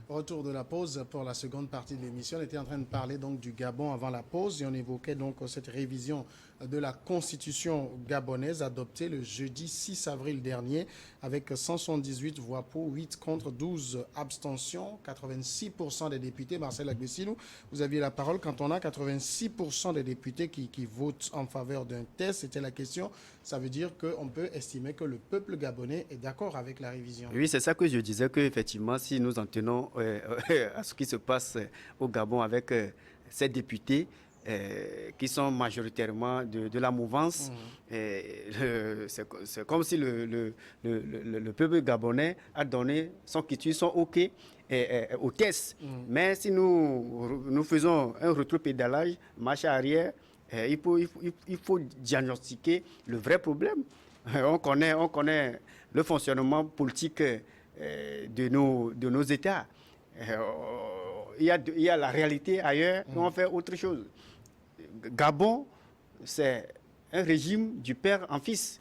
Retour de la pause pour la seconde partie de l'émission. On était en train de parler donc du Gabon avant la pause et on évoquait donc cette révision de la constitution gabonaise adoptée le jeudi 6 avril dernier avec 178 voix pour, 8 contre, 12 abstentions, 86% des députés. Marcel Agbessilou, vous aviez la parole. Quand on a 86% des députés qui votent en faveur d'un test, c'était la question. Ça veut dire qu'on peut estimer que le peuple gabonais est d'accord avec la révision. Oui, c'est ça que je disais, qu'effectivement, si nous en tenons à ce qui se passe au Gabon avec ces députés qui sont majoritairement de la mouvance, c'est comme si le peuple gabonais a donné son quitus, son OK au test. Mais si nous faisons un rétropédalage, marche arrière, il faut diagnostiquer le vrai problème. On connaît le fonctionnement politique de nos États. Il y a la réalité ailleurs, on fait autre chose. Gabon, c'est un régime du père en fils.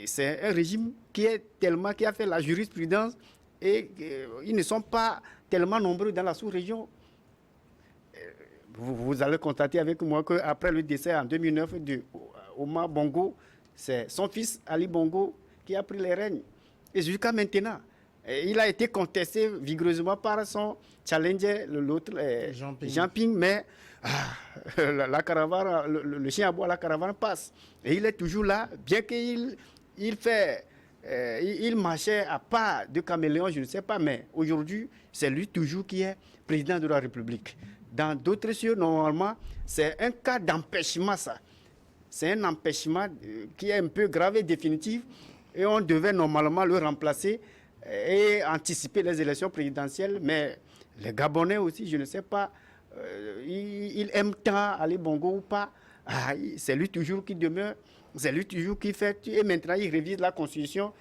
C'est un régime qui a fait la jurisprudence et ils ne sont pas tellement nombreux dans la sous-région. Vous allez constater avec moi qu'après le décès en 2009 de Omar Bongo, c'est son fils Ali Bongo qui a pris les règnes. Et jusqu'à maintenant, il a été contesté vigoureusement par son challenger, l'autre, Jean Ping, mais la caravane, le chien à bois, la caravane passe. Et il est toujours là, bien qu'il il marchait à pas de caméléon, je ne sais pas, mais aujourd'hui, c'est lui toujours qui est président de la République. Dans d'autres cieux, normalement, c'est un cas d'empêchement, ça. C'est un empêchement qui est un peu grave et définitif. Et on devait normalement le remplacer et anticiper les élections présidentielles. Mais les Gabonais aussi, je ne sais pas, ils aiment tant Ali Bongo ou pas. C'est lui toujours qui demeure, c'est lui toujours qui fait. Et maintenant, il révise la Constitution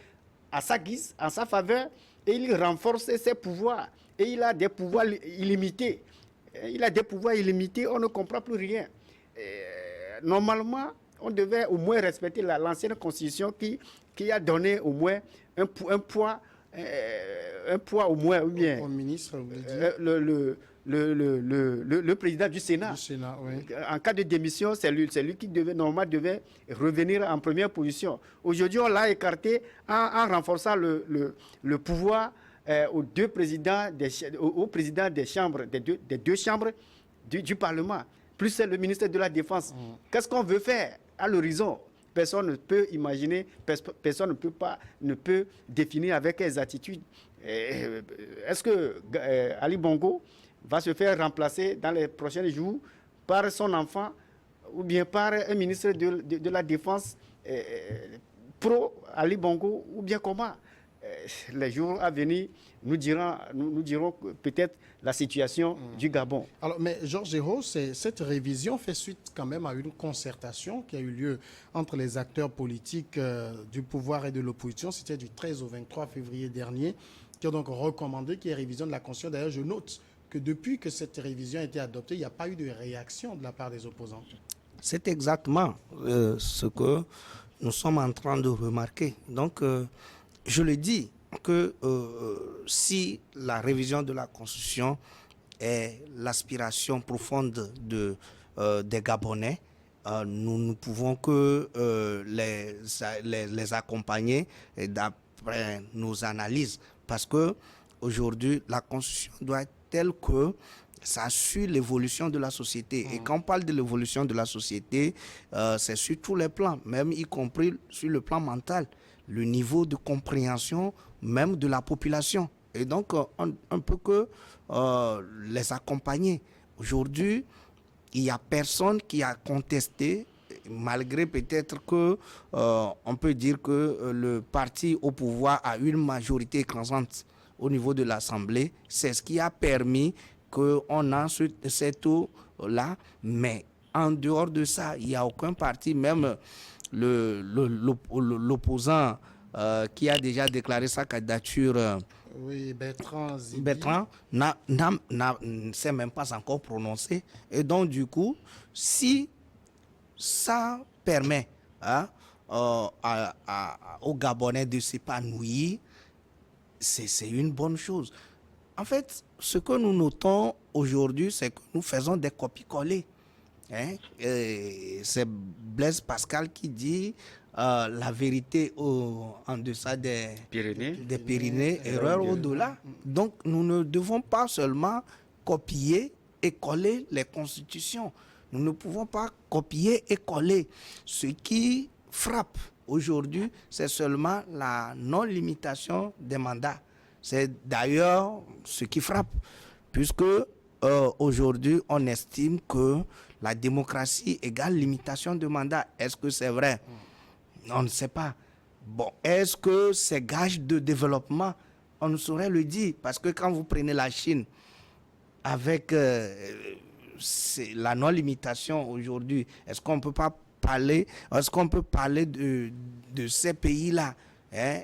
à sa guise, en sa faveur, et il renforce ses pouvoirs. Et il a des pouvoirs illimités. On ne comprend plus rien. Normalement, on devait au moins respecter l'ancienne constitution qui a donné au moins un poids au moins, ou bien au ministre, vous le président du Sénat. Oui. En cas de démission, c'est lui qui normalement devait revenir en première position. Aujourd'hui, on l'a écarté en renforçant le pouvoir aux présidents des chambres, des deux chambres du Parlement, plus le ministre de la Défense. Qu'est-ce qu'on veut faire à l'horizon? Personne ne peut imaginer, personne ne peut définir avec quelles attitudes. Est-ce que Ali Bongo va se faire remplacer dans les prochains jours par son enfant ou bien par un ministre de la Défense pro Ali Bongo, ou bien comment? Les jours à venir nous dirons peut-être la situation du Gabon. Alors, mais Georges Hérault, cette révision fait suite quand même à une concertation qui a eu lieu entre les acteurs politiques du pouvoir et de l'opposition. C'était du 13 au 23 février dernier, qui ont donc recommandé qu'il y ait révision de la Constitution. D'ailleurs, je note que depuis que cette révision a été adoptée, il n'y a pas eu de réaction de la part des opposants. C'est exactement ce que nous sommes en train de remarquer. Donc, je le dis que si la révision de la Constitution est l'aspiration profonde des Gabonais, nous ne pouvons que les accompagner d'après nos analyses. Parce que aujourd'hui, la Constitution doit être telle que ça suit l'évolution de la société. Et quand on parle de l'évolution de la société, c'est sur tous les plans, même y compris sur le plan mental, le niveau de compréhension même de la population. Et donc, on peut que les accompagner. Aujourd'hui, il n'y a personne qui a contesté, malgré peut-être que on peut dire que le parti au pouvoir a une majorité écrasante au niveau de l'Assemblée. C'est ce qui a permis qu'on a cette eau-là. Mais en dehors de ça, il n'y a aucun parti, même l'opposant qui a déjà déclaré sa candidature. Oui, Bertrand Zibi. Bertrand ne s'est même pas encore prononcé. Et donc, du coup, si ça permet aux Gabonais de s'épanouir, c'est une bonne chose. En fait, ce que nous notons aujourd'hui, c'est que nous faisons des copies-collées. Hein? C'est Blaise Pascal qui dit la vérité en deçà des Pyrénées, erreur au-delà. Donc, nous ne devons pas seulement copier et coller les constitutions. Nous ne pouvons pas copier et coller. Ce qui frappe aujourd'hui, c'est seulement la non-limitation des mandats. C'est d'ailleurs ce qui frappe, puisque aujourd'hui, on estime que la démocratie égale limitation de mandat. Est-ce que c'est vrai? On ne sait pas. Bon, est-ce que c'est gage de développement? On ne saurait le dire, parce que quand vous prenez la Chine, avec la non-limitation aujourd'hui, est-ce qu'on peut parler de ces pays-là, hein,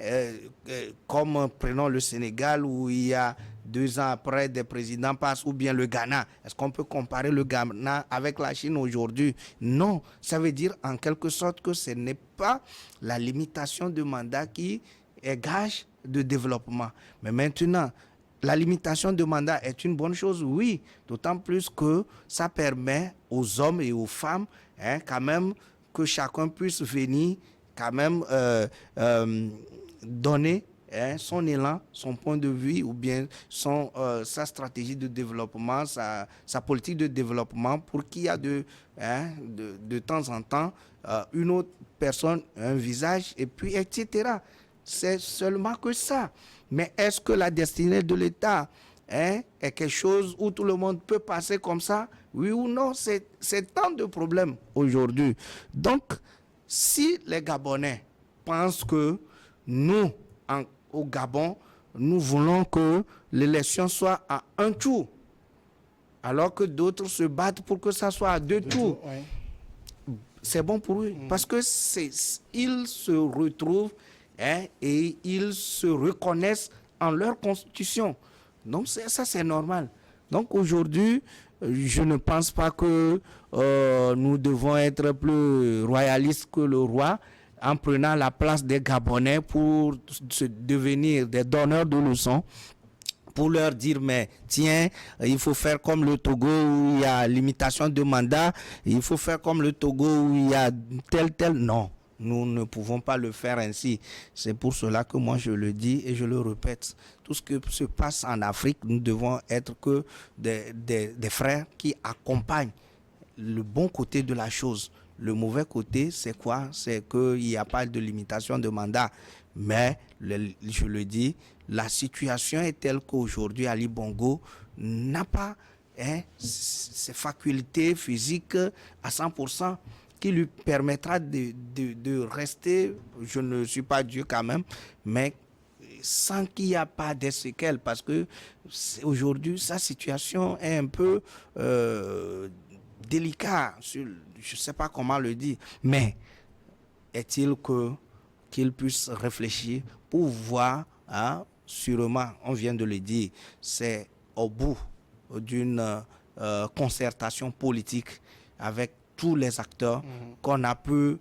comme prenons le Sénégal où il y a 2 ans après des présidents passent, ou bien le Ghana. Est-ce qu'on peut comparer le Ghana avec la Chine aujourd'hui? Non, ça veut dire en quelque sorte que ce n'est pas la limitation de mandat qui est gage de développement. Mais maintenant, la limitation de mandat est une bonne chose, oui, d'autant plus que ça permet aux hommes et aux femmes, hein, quand même, que chacun puisse venir quand même donner son élan, son point de vue ou bien sa stratégie de développement, sa politique de développement pour qu'il y ait de temps en temps une autre personne, un visage, et puis etc. C'est seulement que ça. Mais est-ce que la destinée de l'État est quelque chose où tout le monde peut passer comme ça? Oui ou non? C'est tant de problèmes aujourd'hui. Donc, si les Gabonais pensent que nous, au Gabon, nous voulons que l'élection soit à un tour, alors que d'autres se battent pour que ça soit à 2 tours, c'est bon pour eux. Parce que ils se retrouvent et ils se reconnaissent en leur constitution. Donc ça, c'est normal. Donc aujourd'hui, je ne pense pas que nous devons être plus royalistes que le roi en prenant la place des Gabonais pour se devenir des donneurs de leçons, pour leur dire, mais tiens, il faut faire comme le Togo où il y a limitation de mandat, il faut faire comme le Togo où il y a tel. Non, nous ne pouvons pas le faire ainsi. C'est pour cela que moi je le dis et je le répète. Tout ce que se passe en Afrique, nous devons être que des frères qui accompagnent le bon côté de la chose. Le mauvais côté, c'est quoi? C'est qu'il n'y a pas de limitation de mandat. Mais, je le dis, la situation est telle qu'aujourd'hui, Ali Bongo n'a pas ses facultés physiques à 100% qui lui permettra de rester, je ne suis pas Dieu quand même, mais sans qu'il n'y ait pas de séquelles. Parce que aujourd'hui, sa situation est un peu délicate, je ne sais pas comment le dire, mais est-il qu'il puisse réfléchir pour voir, sûrement, on vient de le dire, c'est au bout d'une concertation politique avec tous les acteurs qu'on a pu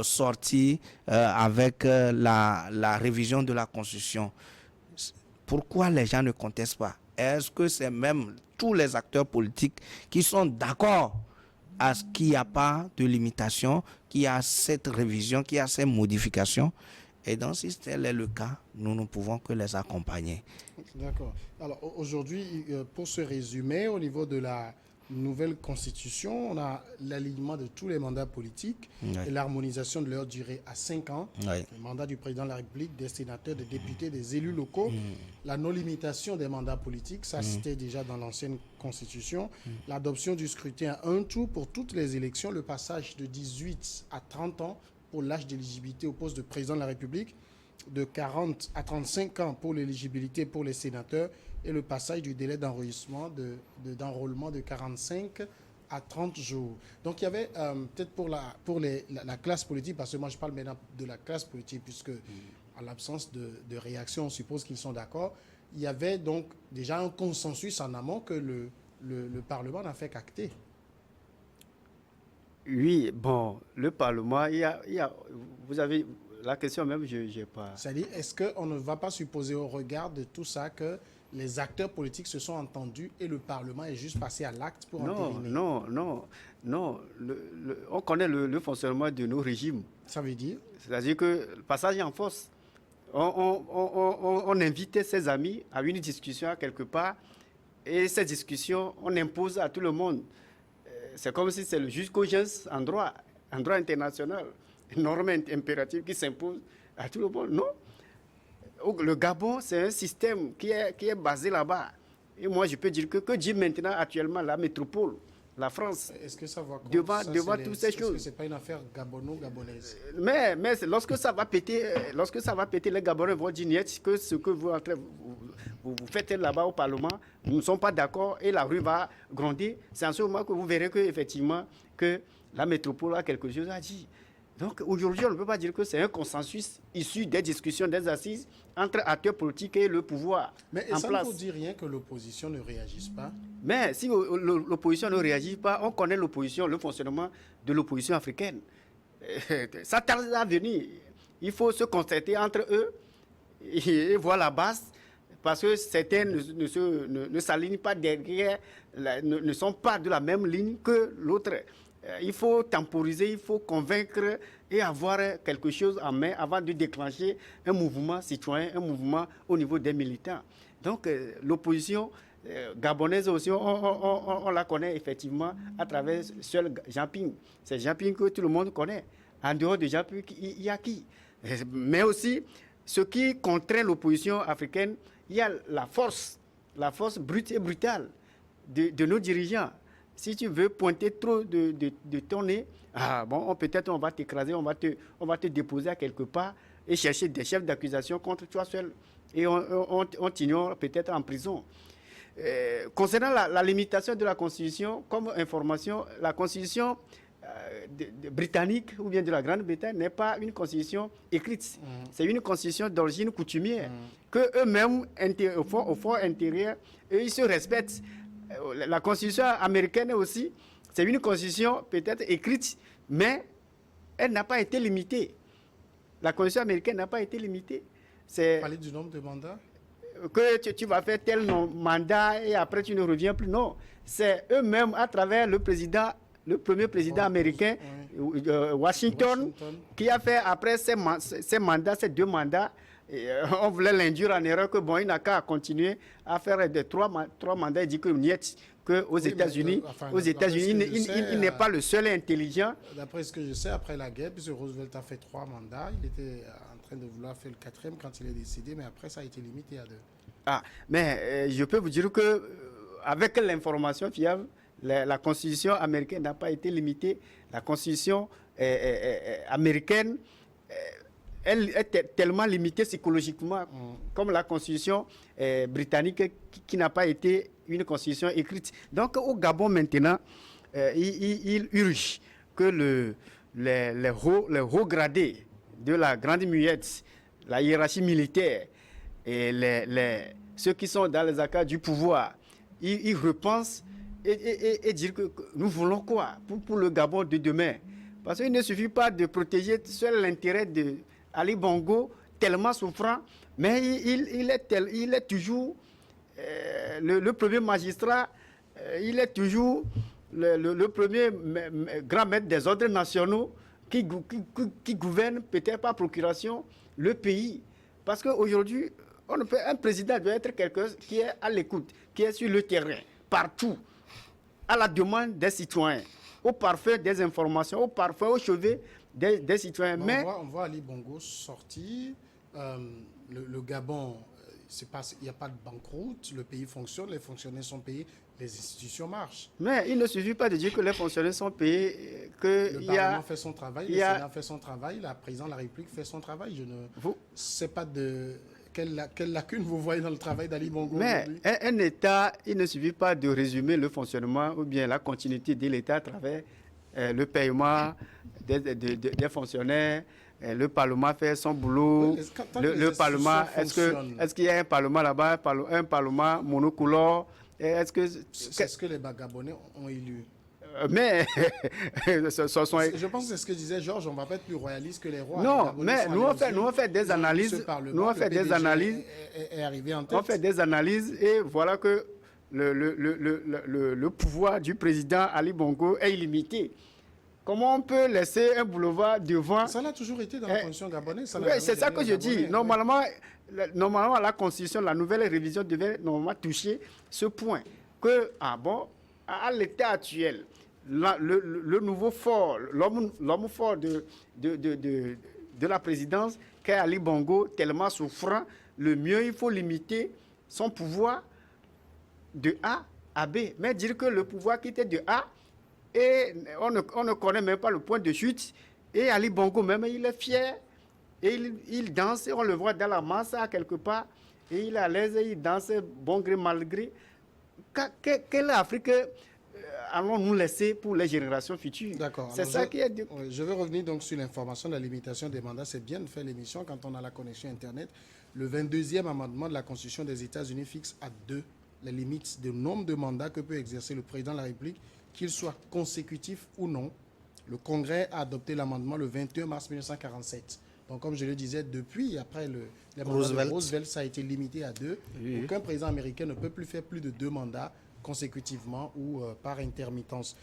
sortir avec la révision de la Constitution. Pourquoi les gens ne contestent pas? Est-ce que c'est même tous les acteurs politiques qui sont d'accord à ce qu'il n'y a pas de limitation, qu'il y a cette révision, qu'il y a ces modifications? Et donc, si tel est le cas, nous ne pouvons que les accompagner. D'accord. Alors, aujourd'hui, pour se résumer, au niveau de la nouvelle constitution, on a l'alignement de tous les mandats politiques et l'harmonisation de leur durée à 5 ans. Le mandat du président de la République, des sénateurs, des députés, des élus locaux. La non-limitation des mandats politiques, ça c'était déjà dans l'ancienne constitution. L'adoption du scrutin à un tour pour toutes les élections. Le passage de 18 à 30 ans pour l'âge d'éligibilité au poste de président de la République. De 40 à 35 ans pour l'éligibilité pour les sénateurs. Et le passage du délai d'enregistrement d'enrôlement de 45 à 30 jours. Donc, il y avait peut-être pour la classe politique, parce que moi, je parle maintenant de la classe politique, puisque en l'absence de réaction, on suppose qu'ils sont d'accord. Il y avait donc déjà un consensus en amont que le Parlement n'a fait qu'acter. Oui, bon, le Parlement, vous avez la question même, je n'ai pas... C'est-à-dire, est-ce qu'on ne va pas supposer au regard de tout ça que les acteurs politiques se sont entendus et le Parlement est juste passé à l'acte pour entériner. Non. On connaît le fonctionnement de nos régimes. Ça veut dire? C'est-à-dire que le passage en force, on invitait ses amis à une discussion à quelque part et cette discussion, on impose à tout le monde. C'est comme si c'est le jusqu'au geste en droit international, une norme impérative qui s'impose à tout le monde. Non. Le Gabon, c'est un système qui est basé là-bas. Et moi, je peux dire que dit maintenant, actuellement, la métropole, la France, est-ce que ça va devant toutes ces choses. Est-ce que ce n'est pas une affaire gabonaise? Mais lorsque ça va péter, les Gabonais vont dire que ce que vous faites là-bas au Parlement, nous ne sommes pas d'accord et la rue va grandir. C'est en ce moment que vous verrez effectivement que la métropole a quelque chose à dire. Donc aujourd'hui, on ne peut pas dire que c'est un consensus issu des discussions, des assises entre acteurs politiques et le pouvoir. Mais ça ne vous dit rien que l'opposition ne réagisse pas? Mais si l'opposition ne réagit pas, on connaît l'opposition, le fonctionnement de l'opposition africaine. Ça tarde à venir. Il faut se concerter entre eux et voir la base, parce que certains ne s'alignent pas derrière, ne sont pas de la même ligne que l'autre. Il faut temporiser, il faut convaincre et avoir quelque chose en main avant de déclencher un mouvement citoyen, un mouvement au niveau des militants. Donc l'opposition gabonaise aussi, on la connaît effectivement à travers seul Jean Ping. C'est Jean Ping que tout le monde connaît. En dehors de Jean Ping, il y a qui? Mais aussi, ce qui contraint l'opposition africaine, il y a la force brute et brutale de nos dirigeants. Si tu veux pointer trop de ton nez, peut-être on va t'écraser, on va te déposer à quelque part et chercher des chefs d'accusation contre toi seul. Et on t'ignore peut-être en prison. Concernant la limitation de la Constitution, comme information, la Constitution britannique ou bien de la Grande-Bretagne n'est pas une Constitution écrite. C'est une Constitution d'origine coutumière que eux-mêmes, au fond intérieur, ils se respectent. La Constitution américaine aussi, c'est une Constitution peut-être écrite, mais elle n'a pas été limitée. La Constitution américaine n'a pas été limitée. Vous parlez du nombre de mandats? Que tu vas faire tel mandat et après tu ne reviens plus. Non, c'est eux-mêmes à travers le premier président américain, Washington, qui a fait après ces deux mandats, on voulait l'induire en erreur que il n'a qu'à continuer à faire des trois mandats. Il dit que qu'aux États-Unis, il n'est pas le seul intelligent. D'après ce que je sais, après la guerre, puisque Roosevelt a fait 3 mandats, il était en train de vouloir faire le 4e quand il est décédé, mais après ça a été limité à 2. Mais je peux vous dire que avec l'information fiable, la Constitution américaine n'a pas été limitée. La Constitution américaine elle est tellement limitée psychologiquement, comme la Constitution britannique qui n'a pas été une Constitution écrite. Donc au Gabon maintenant, il urge que les hauts gradés de la grande muette, la hiérarchie militaire et ceux qui sont dans les accords du pouvoir, ils repensent et dire que nous voulons quoi pour le Gabon de demain. Parce qu'il ne suffit pas de protéger seul l'intérêt de Ali Bongo, tellement souffrant, mais il est toujours le premier magistrat, il est toujours le premier grand maître des ordres nationaux qui gouverne peut-être par procuration le pays. Parce qu'aujourd'hui, un président doit être quelqu'un qui est à l'écoute, qui est sur le terrain, partout, à la demande des citoyens, au parfum des informations, au parfum, au chevet des citoyens. Mais on voit Ali Bongo sortir. Le Gabon, il n'y a pas de banqueroute, le pays fonctionne, les fonctionnaires sont payés, les institutions marchent. Mais il ne suffit pas de dire que les fonctionnaires sont payés, que le Parlement fait son travail, le Sénat fait son travail, la présidente de la République fait son travail. Je ne sais pas quelle lacune vous voyez dans le travail d'Ali Bongo. Mais un État, il ne suffit pas de résumer le fonctionnement ou bien la continuité de l'État à travers le paiement des fonctionnaires. Le Parlement fait son boulot. Le Parlement, est-ce qu'il y a un Parlement là-bas, un Parlement monocolore? C'est ce que les Gabonais ont élu. Mais Je pense que c'est ce que disait Georges, on ne va pas être plus royaliste que les rois. Non, mais nous on fait des analyses. Nous on fait des analyses. Est arrivé en tête. On fait des analyses et voilà que le pouvoir du président Ali Bongo est illimité. Comment on peut laisser un boulevard devant? Ça l'a toujours été dans la constitution gabonaise. Oui, c'est ça que je dis. Normalement, la constitution, la nouvelle révision devait normalement toucher ce point. Que, à l'état actuel, le nouveau fort, l'homme fort de la présidence, qu'est Ali Bongo, tellement souffrant, le mieux, il faut limiter son pouvoir de A à B. Mais dire que le pouvoir qui était de A, et on ne connaît même pas le point de chute, et Ali Bongo même, il est fier, et il danse, et on le voit dans la masse quelque part, et il est à l'aise, et il danse bon gré, mal gré. Quelle Afrique allons-nous laisser pour les générations futures? D'accord. C'est ça qui est... Oui, je vais revenir donc sur l'information de la limitation des mandats. C'est bien de faire l'émission quand on a la connexion Internet. Le 22e amendement de la Constitution des États-Unis fixe à 2 les limites de nombre de mandats que peut exercer le président de la République, qu'il soit consécutif ou non. Le Congrès a adopté l'amendement le 21 mars 1947. Donc, comme je le disais, depuis, après les mandats de Roosevelt, ça a été limité à 2. Oui. Aucun président américain ne peut plus faire plus de 2 mandats consécutivement ou par intermittence.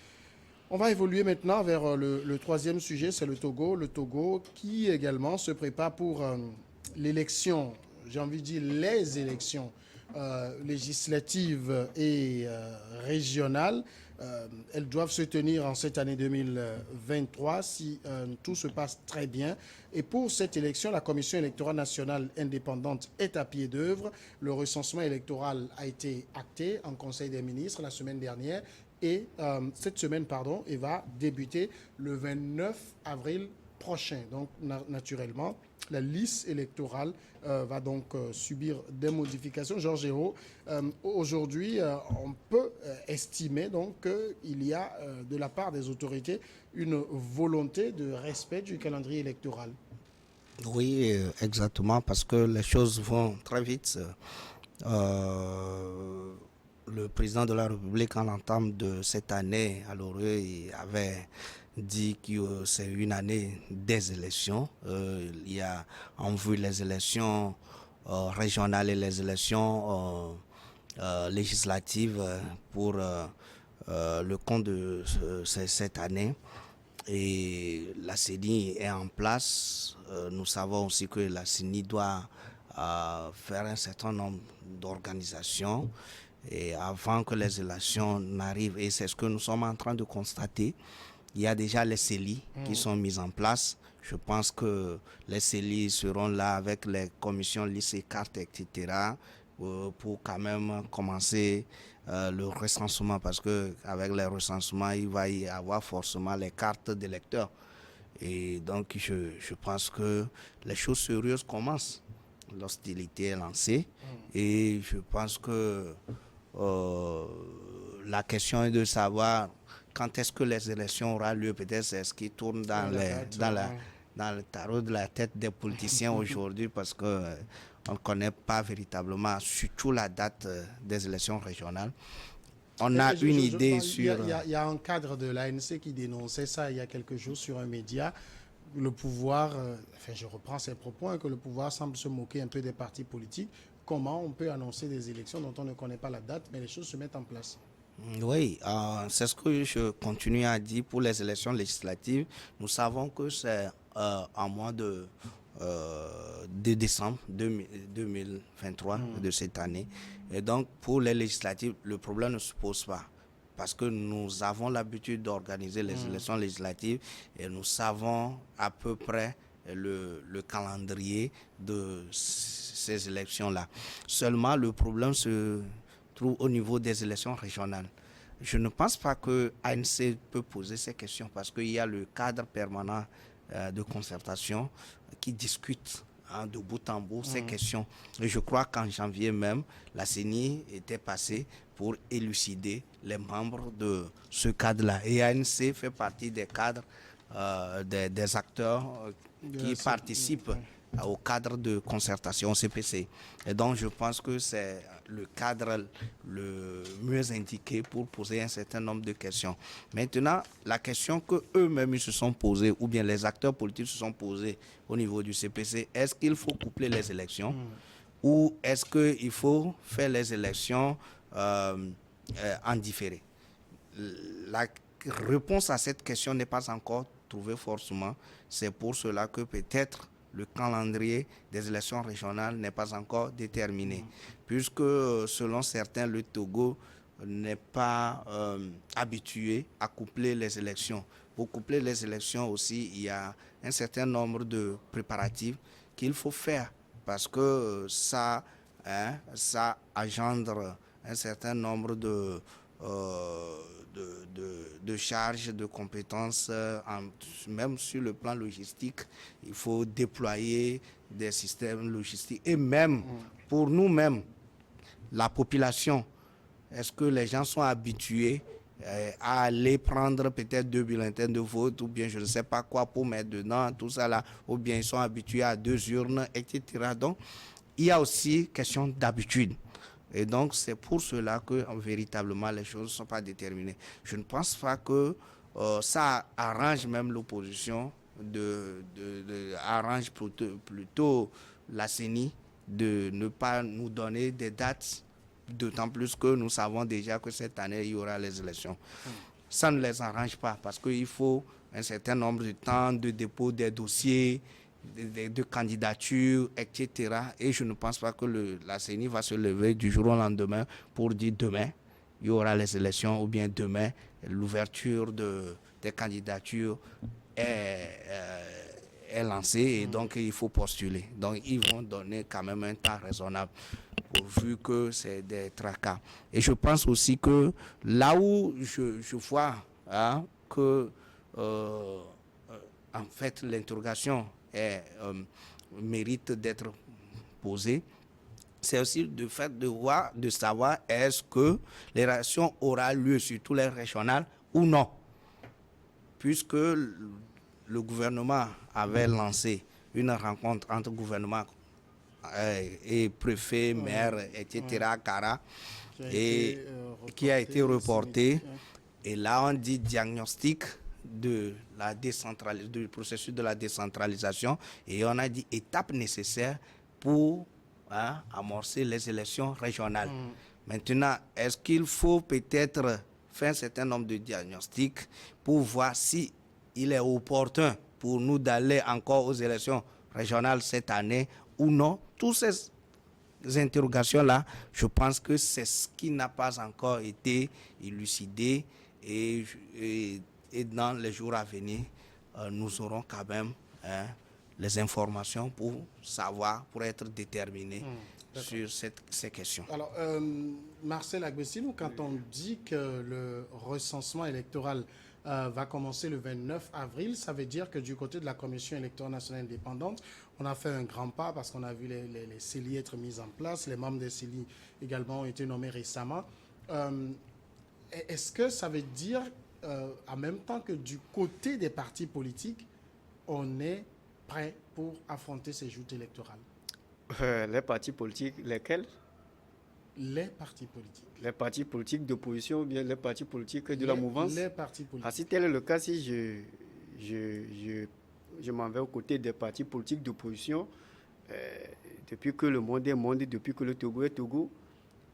On va évoluer maintenant vers le troisième sujet, c'est le Togo. Le Togo qui également se prépare pour l'élection, j'ai envie de dire les élections législatives et régionales. Elles doivent se tenir en cette année 2023 si tout se passe très bien. Et pour cette élection, la Commission électorale nationale indépendante est à pied d'œuvre. Le recensement électoral a été acté en Conseil des ministres la semaine dernière et cette semaine, et va débuter le 29 avril prochain. Donc, naturellement, la liste électorale va donc subir des modifications. Georges Hérault, aujourd'hui, on peut estimer donc qu'il y a de la part des autorités une volonté de respect du calendrier électoral. Oui, exactement, parce que les choses vont très vite. Le président de la République, en l'entame de cette année à l'Oreux, avait dit que c'est une année des élections. Il y a en vue les élections régionales et les élections législatives pour le compte de cette année. Et la CENI est en place. Nous savons aussi que la CENI doit faire un certain nombre d'organisations et avant que les élections n'arrivent. Et c'est ce que nous sommes en train de constater. Il y a déjà les CELI qui sont mises en place. Je pense que les CELI seront là avec les commissions lycée, cartes, etc. Pour quand même commencer le recensement, parce qu'avec les recensements, il va y avoir forcément les cartes d'électeurs. Et donc, je pense que les choses sérieuses commencent. L'hostilité est lancée. Et je pense que la question est de savoir quand est-ce que les élections auront lieu. Peut-être c'est ce qui tourne dans le tarot de la tête des politiciens aujourd'hui, parce que on ne connaît pas véritablement, surtout la date des élections régionales. On a une idée sur... Il y a un cadre de l'ANC qui dénonçait ça il y a quelques jours sur un média. Le pouvoir, je reprends ses propos, que le pouvoir semble se moquer un peu des partis politiques. Comment on peut annoncer des élections dont on ne connaît pas la date, mais les choses se mettent en place? Oui, c'est ce que je continue à dire pour les élections législatives. Nous savons que c'est en mois de décembre 2023 de cette année. Et donc, pour les législatives, le problème ne se pose pas. Parce que nous avons l'habitude d'organiser les élections législatives et nous savons à peu près le calendrier de ces élections-là. Seulement, le problème se trouve au niveau des élections régionales. Je ne pense pas que ANC peut poser ces questions parce qu'il y a le cadre permanent de concertation qui discute de bout en bout ces questions. Et je crois qu'en janvier même, la CENI était passée pour élucider les membres de ce cadre-là. Et ANC fait partie des cadres, des acteurs qui participent au cadre de concertation CPC. Et donc, je pense que c'est le cadre le mieux indiqué pour poser un certain nombre de questions. Maintenant, la question que eux-mêmes se sont posées, ou bien les acteurs politiques se sont posés au niveau du CPC, est-ce qu'il faut coupler les élections ou est-ce qu'il faut faire les élections en différé? La réponse à cette question n'est pas encore trouvée forcément. C'est pour cela que peut-être le calendrier des élections régionales n'est pas encore déterminé, puisque selon certains, le Togo n'est pas habitué à coupler les élections. Pour coupler les élections aussi, il y a un certain nombre de préparatifs qu'il faut faire, parce que ça engendre un certain nombre de charges, de compétences, même sur le plan logistique. Il faut déployer des systèmes logistiques. Et même pour nous-mêmes, la population, est-ce que les gens sont habitués à aller prendre peut-être 2 bulletins de vote ou bien je ne sais pas quoi pour mettre dedans, tout ça là, ou bien ils sont habitués à 2 urnes, etc. Donc, il y a aussi question d'habitude. Et donc, c'est pour cela que véritablement les choses ne sont pas déterminées. Je ne pense pas que ça arrange même l'opposition, arrange plutôt la CENI de ne pas nous donner des dates, d'autant plus que nous savons déjà que cette année, il y aura les élections. Ça ne les arrange pas parce qu'il faut un certain nombre de temps de dépôt des dossiers, de candidatures, etc. Et je ne pense pas que la CENI va se lever du jour au lendemain pour dire demain, il y aura les élections ou bien demain, l'ouverture des candidatures est lancée et donc il faut postuler. Donc ils vont donner quand même un temps raisonnable vu que c'est des tracas. Et je pense aussi que là où je vois que en fait l'interrogation mérite d'être posée, c'est aussi le fait de savoir est-ce que l'élection aura lieu sur tous les régionales ou non, puisque le gouvernement avait lancé une rencontre entre gouvernement et préfet, maire, etc., Cara, et qui a été reportée. Et là, on dit diagnostic du processus de la décentralisation et on a dit étape nécessaire pour amorcer les élections régionales. Maintenant, est-ce qu'il faut peut-être faire un certain nombre de diagnostics pour voir si il est opportun pour nous d'aller encore aux élections régionales cette année ou non? Toutes ces interrogations-là, je pense que c'est ce qui n'a pas encore été élucidé et dans les jours à venir, nous aurons quand même les informations pour savoir, pour être déterminés sur ces questions. Alors, Marcel Agbessinou, quand on dit que le recensement électoral va commencer le 29 avril, ça veut dire que du côté de la Commission électorale nationale indépendante, on a fait un grand pas parce qu'on a vu les CELI être mis en place, les membres des CELI également ont été nommés récemment. Est-ce que ça veut dire, en même temps que du côté des partis politiques, on est prêt pour affronter ces joutes électorales? Les partis politiques, lesquels? Les partis politiques. Les partis politiques d'opposition ou bien les partis politiques de la mouvance? Les partis politiques. Si tel est le cas, si je m'en vais aux côtés des partis politiques d'opposition, depuis que le monde est monde, depuis que le Togo est Togo,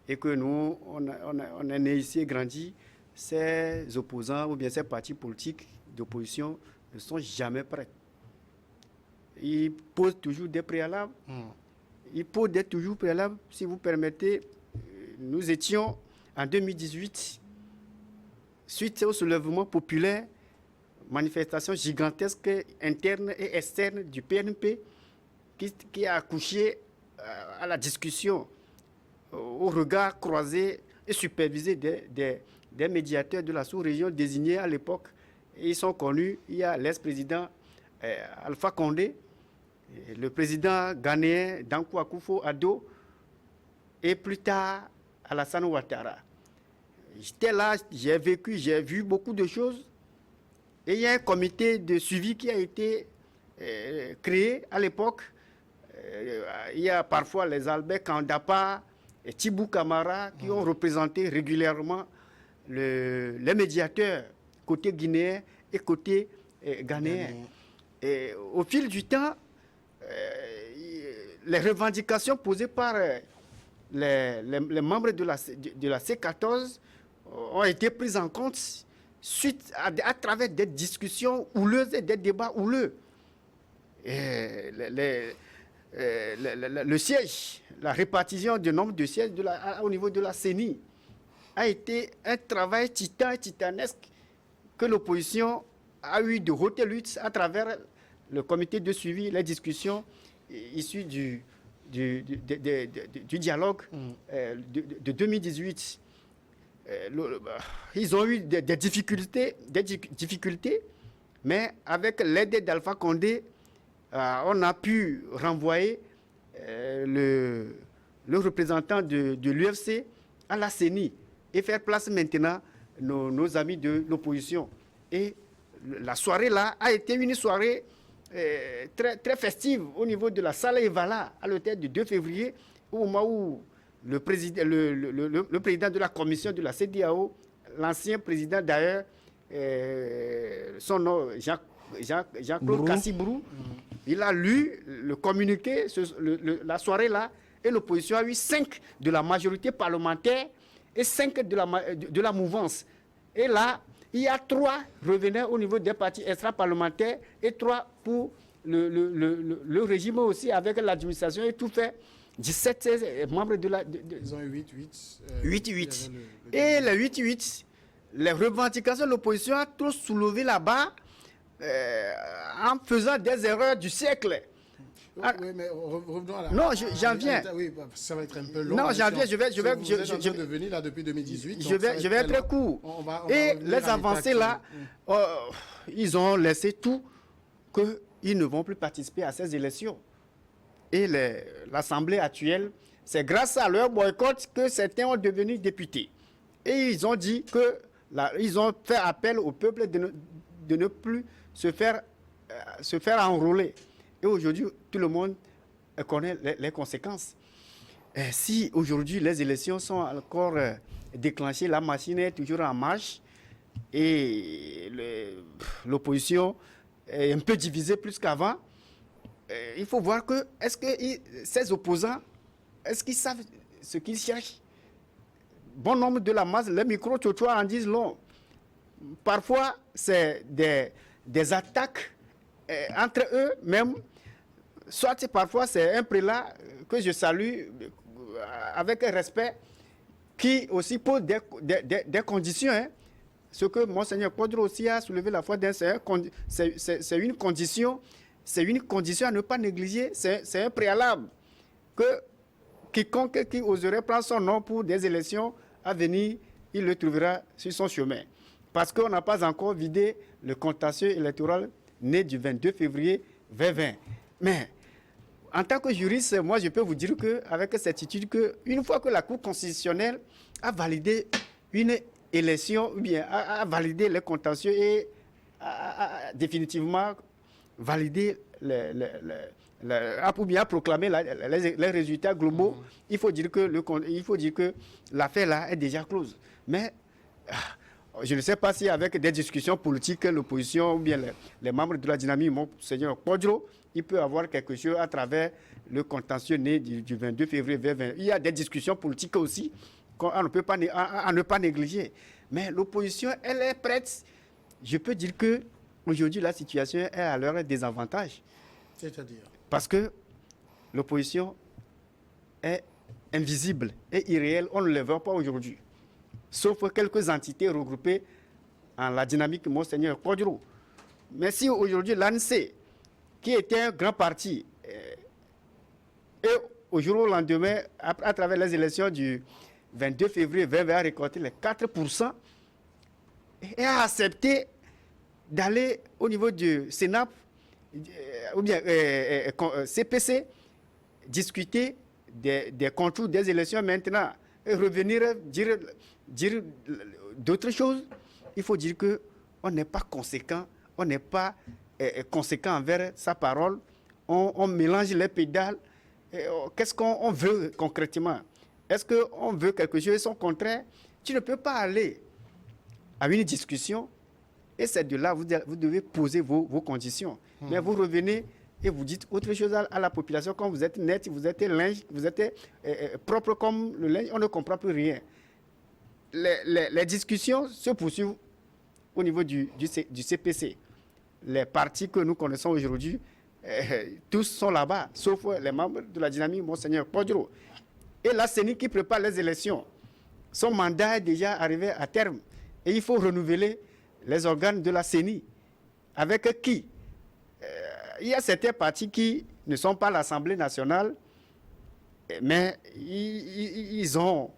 et que nous, on est né ici et grandi, ces opposants ou bien ces partis politiques d'opposition ne sont jamais prêts. Ils posent toujours des préalables. Ils posent toujours préalables. Si vous permettez, nous étions en 2018, suite au soulèvement populaire, manifestation gigantesque interne et externe du PNP qui a accouché à la discussion, au regard croisé et supervisé des médiateurs de la sous-région désignés à l'époque. Et ils sont connus. Il y a l'ex-président Alpha Condé, le président ghanéen Danko Akufo-Addo et plus tard Alassane Ouattara. J'étais là, j'ai vécu, j'ai vu beaucoup de choses. Et il y a un comité de suivi qui a été créé à l'époque il y a parfois les Albert Kandapa et Thibou Kamara qui ont représenté régulièrement les médiateurs côté guinéen et côté ghanéen. Et au fil du temps, les revendications posées par les membres de la C14 ont été prises en compte suite à travers des discussions houleuses et des débats houleux. Et le siège, la répartition du nombre de sièges au niveau de la CENI a été un travail titanesque que l'opposition a eu de haute lutte à travers le comité de suivi, les discussions issues du dialogue de 2018. Ils ont eu des difficultés, mais avec l'aide d'Alpha Condé, on a pu renvoyer le représentant de l'UFC à la CENI et faire place maintenant nos amis de l'opposition. Et la soirée là a été une soirée très, très festive au niveau de la salle Evala à l'hôtel du 2 février, au moment où le président de la commission de la CEDEAO, l'ancien président d'ailleurs, son nom, Jean-Claude Kassibrou, il a lu le communiqué la soirée là, et l'opposition a eu 5 de la majorité parlementaire et 5 de la mouvance. Et là, il y a 3 revenants au niveau des partis extra-parlementaires et 3 pour le régime aussi avec l'administration et tout fait. 17 membres de la... Ils ont eu 8-8. Et les 8-8, les revendications de l'opposition a trop soulevé là-bas en faisant des erreurs du siècle. Oui, mais revenons à la... Non, j'en viens. Oui, ça va être un peu long. Non, j'en viens, je vais de venir là depuis 2018. Je vais être court. Et les avancées là, ils ont laissé tout qu'ils ne vont plus participer à ces élections. Et l'Assemblée actuelle, c'est grâce à leur boycott que certains ont devenu députés. Et ils ont dit ils ont fait appel au peuple de ne plus se faire enrôler. Et aujourd'hui, tout le monde connaît les conséquences. Et si aujourd'hui les élections sont encore déclenchées, la machine est toujours en marche et l'opposition est un peu divisée plus qu'avant, il faut voir est-ce que ces opposants, est-ce qu'ils savent ce qu'ils cherchent? Bon nombre de la masse, les micro-trottoirs en disent long. Parfois, c'est des attaques entre eux même, soit parfois c'est un prélat que je salue avec respect, qui aussi pose des conditions. Ce que Monseigneur Quadro aussi a soulevé la fois dernière, c'est une condition à ne pas négliger, c'est un préalable que quiconque qui oserait prendre son nom pour des élections à venir, il le trouvera sur son chemin. Parce qu'on n'a pas encore vidé le contentieux électoral né du 22 février 2020. Mais en tant que juriste, moi je peux vous dire qu'avec certitude qu'une fois que la Cour constitutionnelle a validé une élection, ou bien a validé les contentieux et a définitivement validé ou bien a proclamé les résultats globaux, il faut dire que l'affaire là est déjà close. Mais je ne sais pas si avec des discussions politiques, l'opposition ou bien les membres de la dynamique, Monseigneur Quadro, il peut avoir quelque chose à travers le contentieux né du 22 février 2020. Il y a des discussions politiques aussi qu'on ne peut pas à ne pas négliger. Mais l'opposition, elle est prête. Je peux dire que aujourd'hui, la situation est à leur désavantage. C'est-à-dire? Parce que l'opposition est invisible et irréelle. On ne le voit pas aujourd'hui. Sauf quelques entités regroupées en la dynamique Monseigneur Quadro. Mais si aujourd'hui l'ANC, qui était un grand parti, et au jour au lendemain, à travers les élections du 22 février 2020, a récolté les 4%, et a accepté d'aller au niveau du Sénat, ou bien CPC, discuter des contours des élections maintenant, et revenir dire d'autres choses. Il faut dire qu'on n'est pas conséquent, on n'est pas conséquent envers sa parole. On mélange les pédales qu'est-ce qu'on veut concrètement? Est-ce qu'on veut quelque chose? Son contraire, tu ne peux pas aller à une discussion et c'est de là vous devez poser vos conditions. Mais vous revenez et vous dites autre chose à la population. Quand vous êtes net, vous êtes linge, vous êtes propre comme le linge, on ne comprend plus rien. Les discussions se poursuivent au niveau du CPC. Les partis que nous connaissons aujourd'hui, tous sont là-bas, sauf les membres de la dynamique, Monseigneur Podro. Et la CENI qui prépare les élections, son mandat est déjà arrivé à terme. Et il faut renouveler les organes de la CENI. Avec qui? Il y a certains partis qui ne sont pas l'Assemblée nationale, mais ils ont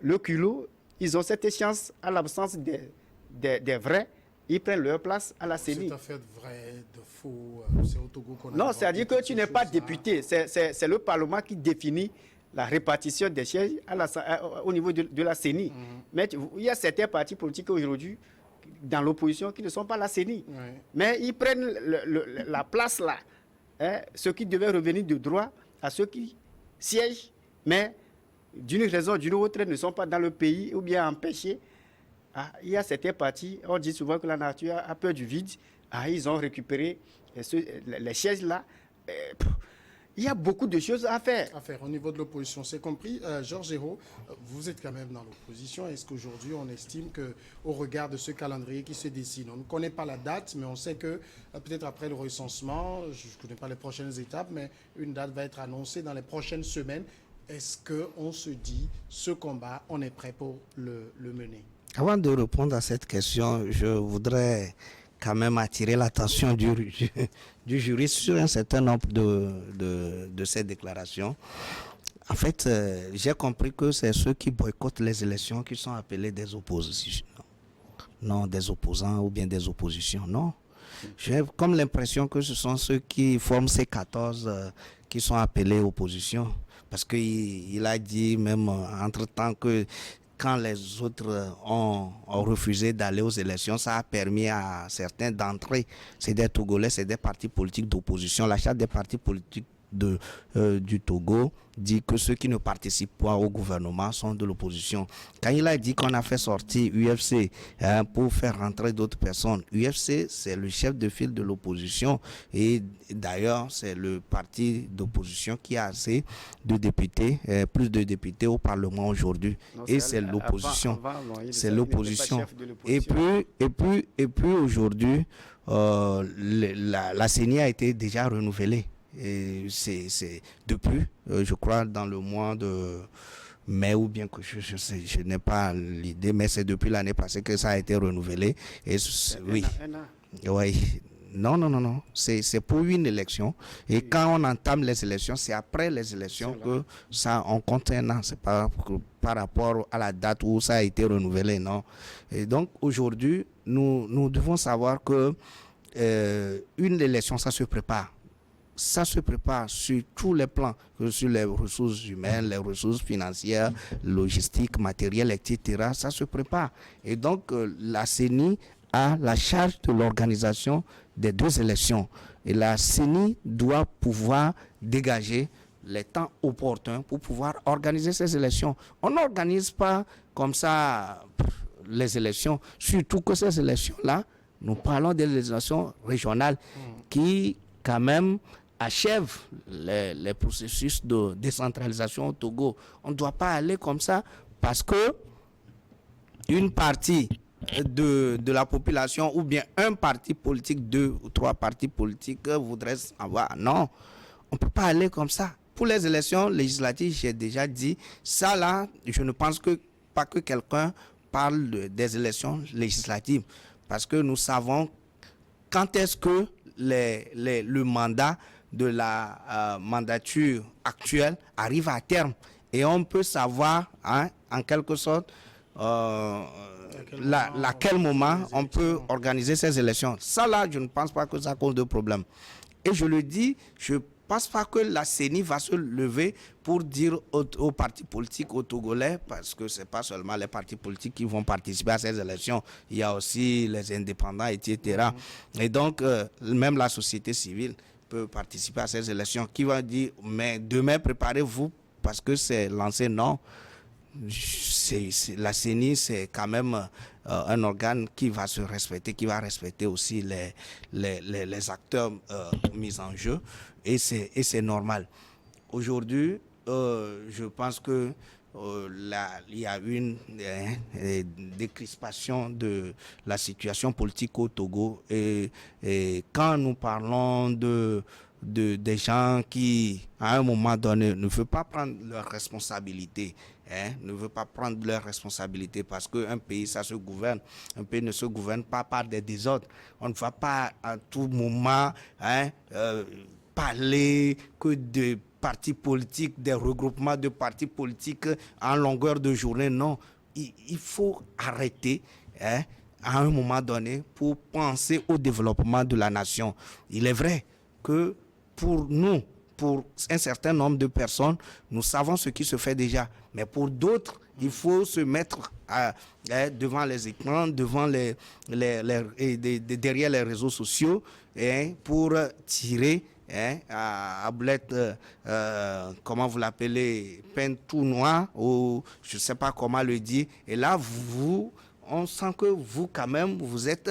le culot, ils ont cette chance à l'absence des vrais. Ils prennent leur place à la CENI. C'est un fait de vrai, de faux. C'est au Togo qu'on a. Non, c'est-à-dire que tu n'es pas député. C'est le Parlement qui définit la répartition des sièges au niveau de la CENI. Mais il y a certains partis politiques aujourd'hui dans l'opposition qui ne sont pas la CENI. Mais ils prennent la place là. Ce qui devait revenir de droit à ceux qui siègent, mais d'une raison ou d'une autre ne sont pas dans le pays ou bien empêchés. Il y a certains partis, on dit souvent que la nature a peur du vide. Ils ont récupéré les sièges là. Il y a beaucoup de choses à faire. Au niveau de l'opposition, c'est compris. Georges Hérault, vous êtes quand même dans l'opposition. Est-ce qu'aujourd'hui, on estime qu'au regard de ce calendrier qui se dessine, on ne connaît pas la date, mais on sait que peut-être après le recensement, je ne connais pas les prochaines étapes, mais une date va être annoncée dans les prochaines semaines. Est-ce qu'on se dit, ce combat, on est prêt pour le mener? Avant de répondre à cette question, je voudrais quand même attirer l'attention du juriste sur un certain nombre de ces déclarations. En fait, j'ai compris que c'est ceux qui boycottent les élections qui sont appelés des oppositions. Non, des opposants ou bien des oppositions, non. J'ai comme l'impression que ce sont ceux qui forment ces 14 qui sont appelés opposition. Parce qu'il a dit même entre-temps que quand les autres ont refusé d'aller aux élections, ça a permis à certains d'entrer. C'est des Togolais, c'est des partis politiques d'opposition. La charte des partis politiques du Togo dit que ceux qui ne participent pas au gouvernement sont de l'opposition. Quand il a dit qu'on a fait sortir UFC pour faire rentrer d'autres personnes, UFC c'est le chef de file de l'opposition et d'ailleurs c'est le parti d'opposition qui a assez de députés, plus de députés au Parlement aujourd'hui. Et c'est l'opposition. C'est l'opposition. Et puis aujourd'hui, la CENI a été déjà renouvelée. Et c'est depuis, je crois, dans le mois de mai ou bien que je n'ai pas l'idée, mais c'est depuis l'année passée que ça a été renouvelé. Et oui, oui. Non. C'est pour une élection. Et quand on entame les élections, c'est après les élections que ça, on compte un an. C'est pas par rapport à la date où ça a été renouvelé, non. Et donc aujourd'hui, nous devons savoir que une élection, ça se prépare. Ça se prépare sur tous les plans, sur les ressources humaines, les ressources financières, logistiques, matérielles, etc. Ça se prépare. Et donc, la CENI a la charge de l'organisation des 2 élections. Et la CENI doit pouvoir dégager les temps opportuns pour pouvoir organiser ces élections. On n'organise pas comme ça les élections, surtout que ces élections-là, nous parlons des élections régionales qui, quand même, achève les processus de décentralisation au Togo. On ne doit pas aller comme ça parce que une partie de la population ou bien un parti politique, 2 ou 3 partis politiques voudraient avoir. Non, on ne peut pas aller comme ça. Pour les élections législatives, j'ai déjà dit, ça là, je ne pense pas que quelqu'un parle des élections législatives parce que nous savons quand est-ce que le mandat de la mandature actuelle arrive à terme et on peut savoir en quelque sorte quel moment on peut organiser ces élections. Ça là, je ne pense pas que ça cause de problème. Et je le dis, je ne pense pas que la CENI va se lever pour dire aux partis politiques, aux Togolais, parce que ce n'est pas seulement les partis politiques qui vont participer à ces élections, il y a aussi les indépendants, etc. Et donc, même la société civile, peut participer à ces élections. Qui va dire, mais demain, préparez-vous parce que c'est lancé? Non. La CENI, c'est quand même un organe qui va se respecter, qui va respecter aussi les acteurs mis en jeu, et c'est normal. Aujourd'hui, je pense que il y a une décrispation de la situation politique au Togo, et quand nous parlons des gens qui, à un moment donné, ne veulent pas prendre leurs responsabilités, ne veulent pas prendre leurs responsabilités, parce qu'un pays, ça se gouverne. Un pays ne se gouverne pas par des désordres. On ne va pas à tout moment parler que de partis politiques, des regroupements de partis politiques en longueur de journée. Non, il faut arrêter à un moment donné pour penser au développement de la nation. Il est vrai que pour nous, pour un certain nombre de personnes, nous savons ce qui se fait déjà. Mais pour d'autres, il faut se mettre devant les écrans, devant derrière les réseaux sociaux, pour tirer à boulette, comment vous l'appelez, peine tout noir, ou je ne sais pas comment le dire. Et là, on sent que vous, quand même, vous êtes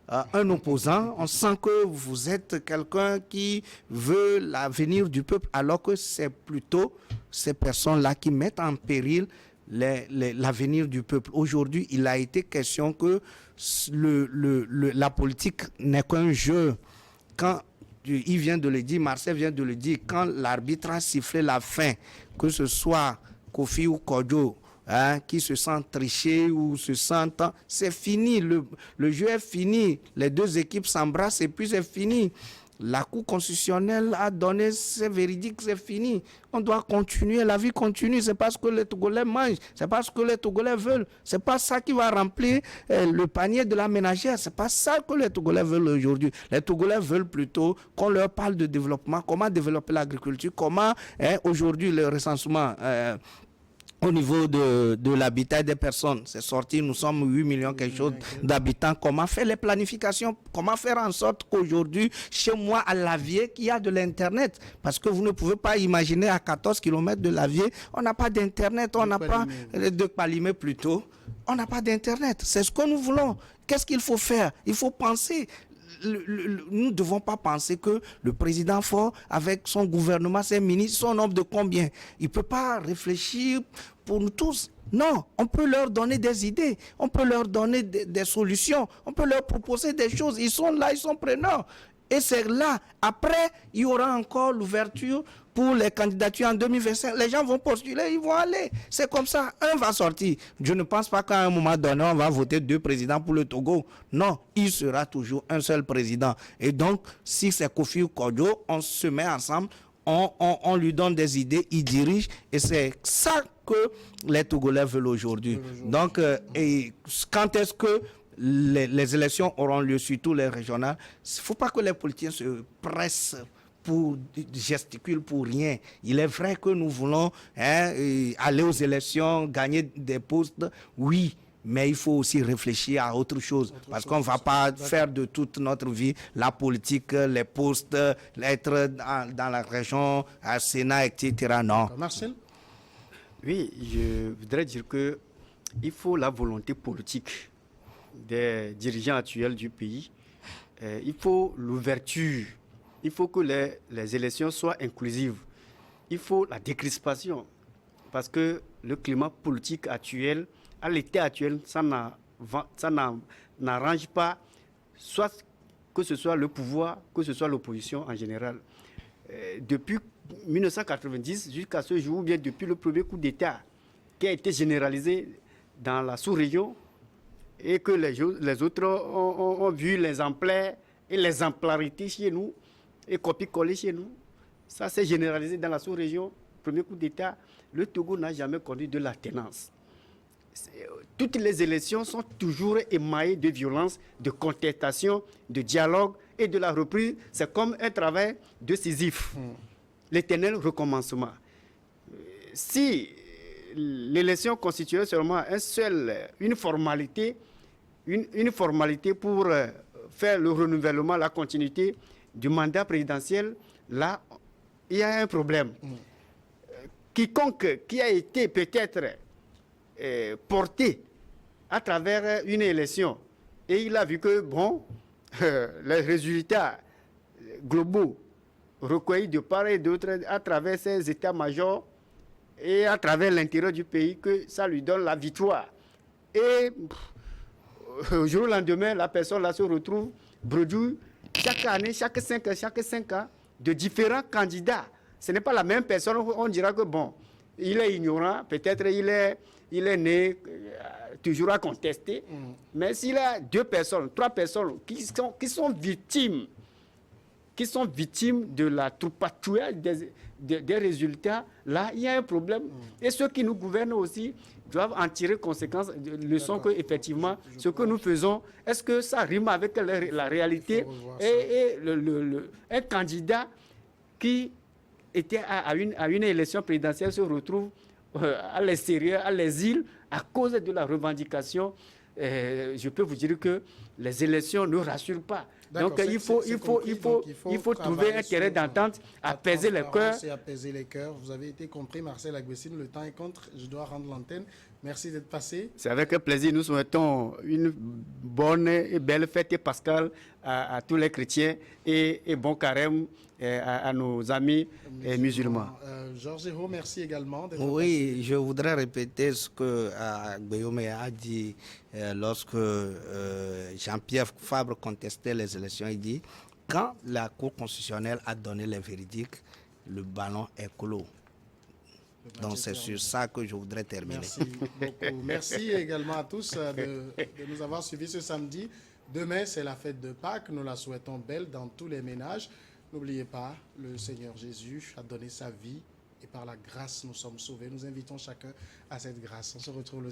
un opposant. On sent que vous êtes quelqu'un qui veut l'avenir du peuple, alors que c'est plutôt ces personnes-là qui mettent en péril l'avenir du peuple. Aujourd'hui, il a été question que la politique n'est qu'un jeu. Quand il vient de le dire, Marcel vient de le dire, quand l'arbitre a sifflé la fin, que ce soit Kofi ou Kodjo, qui se sentent tricher ou se sentent... C'est fini, le jeu est fini, les deux équipes s'embrassent et puis c'est fini. La Cour constitutionnelle a donné, c'est véridique, c'est fini. On doit continuer, la vie continue. C'est parce que les Togolais mangent, c'est parce que les Togolais veulent. C'est pas ça qui va remplir le panier de la ménagère. C'est pas ça que les Togolais veulent aujourd'hui. Les Togolais veulent plutôt qu'on leur parle de développement, comment développer l'agriculture, comment aujourd'hui le recensement... au niveau de l'habitat des personnes, c'est sorti, nous sommes 8 millions quelque chose d'habitants. Comment faire les planifications? Comment faire en sorte qu'aujourd'hui, chez moi à Lavier, qu'il y a de l'Internet? Parce que vous ne pouvez pas imaginer à 14 km de Lavier, on n'a pas d'Internet, on n'a pas de Palimé plutôt. On n'a pas d'Internet. C'est ce que nous voulons. Qu'est-ce qu'il faut faire? Il faut penser. Nous ne devons pas penser que le président fort, avec son gouvernement, ses ministres, son nombre de combien? Il ne peut pas réfléchir pour nous tous. Non, on peut leur donner des idées, on peut leur donner des solutions, on peut leur proposer des choses. Ils sont là, ils sont preneurs. Et c'est là, après, il y aura encore l'ouverture pour les candidatures en 2025. Les gens vont postuler, ils vont aller. C'est comme ça, un va sortir. Je ne pense pas qu'à un moment donné, on va voter 2 présidents pour le Togo. Non, il sera toujours un seul président. Et donc, si c'est Kofi ou Kodjo, on se met ensemble, on lui donne des idées, il dirige. Et c'est ça que les Togolais veulent aujourd'hui. Donc, et quand est-ce que les élections auront lieu, surtout les régionales? Il ne faut pas que les politiciens se pressent pour gesticuler pour rien. Il est vrai que nous voulons aller aux élections, gagner des postes, oui, mais il faut aussi réfléchir à autre chose, parce qu'on ne va pas faire de toute notre vie la politique, les postes, être dans la région, à Sénat, etc. Non. Marcel? Oui, je voudrais dire que il faut la volonté politique des dirigeants actuels du pays. Il faut l'ouverture. Il faut que les élections soient inclusives. Il faut la décrispation. Parce que le climat politique actuel, à l'état actuel, ça n'arrange pas, soit que ce soit le pouvoir, que ce soit l'opposition en général. Depuis 1990 jusqu'à ce jour, ou bien depuis le premier coup d'État qui a été généralisé dans la sous-région, et que les autres ont vu les exemplaires et les exemplarités chez nous, et copier-coller chez nous. Ça s'est généralisé dans la sous-région. Premier coup d'État, le Togo n'a jamais connu de la tenance. Toutes les élections sont toujours émaillées de violence, de contestation, de dialogue et de la reprise. C'est comme un travail de Sisyphe. L'éternel recommencement. Si l'élection constituait seulement une formalité pour faire le renouvellement, la continuité, du mandat présidentiel, là, il y a un problème. Quiconque qui a été peut-être porté à travers une élection, et il a vu que, bon, les résultats globaux recueillis de part et d'autre à travers ces états-majors et à travers l'intérieur du pays, que ça lui donne la victoire. Et au jour au lendemain, la personne là se retrouve bredouille chaque année, chaque 5 ans, de différents candidats. Ce n'est pas la même personne. On dira que bon, il est ignorant, peut-être il est né toujours à contester. Mais s'il a 2 personnes, 3 personnes qui sont victimes de la troupatouillage des résultats, là, il y a un problème. Et ceux qui nous gouvernent aussi doivent en tirer conséquence, leçon que, effectivement, ce que nous faisons, est-ce que ça rime avec la réalité? Et un candidat qui était à une élection présidentielle se retrouve à l'extérieur, à l'exil, à cause de la revendication. Je peux vous dire que les élections ne rassurent pas. Donc il faut trouver un terrain d'entente, apaiser les cœurs. Apaiser les cœurs. Vous avez été compris, Marcel Agbessine, le temps est contre. Je dois rendre l'antenne. Merci d'être passé. C'est avec un plaisir. Nous souhaitons une bonne et belle fête pascale à tous les chrétiens et bon carême à nos amis musulmans. Georges Hérault, merci également. Oui, je voudrais répéter ce que Guillaume a dit lorsque Jean-Pierre Fabre contestait les élections. Il dit, quand la Cour constitutionnelle a donné les veridicts, le ballon est clos. Donc c'est sur ça que je voudrais terminer. Merci beaucoup. Merci également à tous de nous avoir suivis ce samedi. Demain, c'est la fête de Pâques. Nous la souhaitons belle dans tous les ménages. N'oubliez pas, le Seigneur Jésus a donné sa vie et par la grâce, nous sommes sauvés. Nous invitons chacun à cette grâce. On se retrouve le samedi.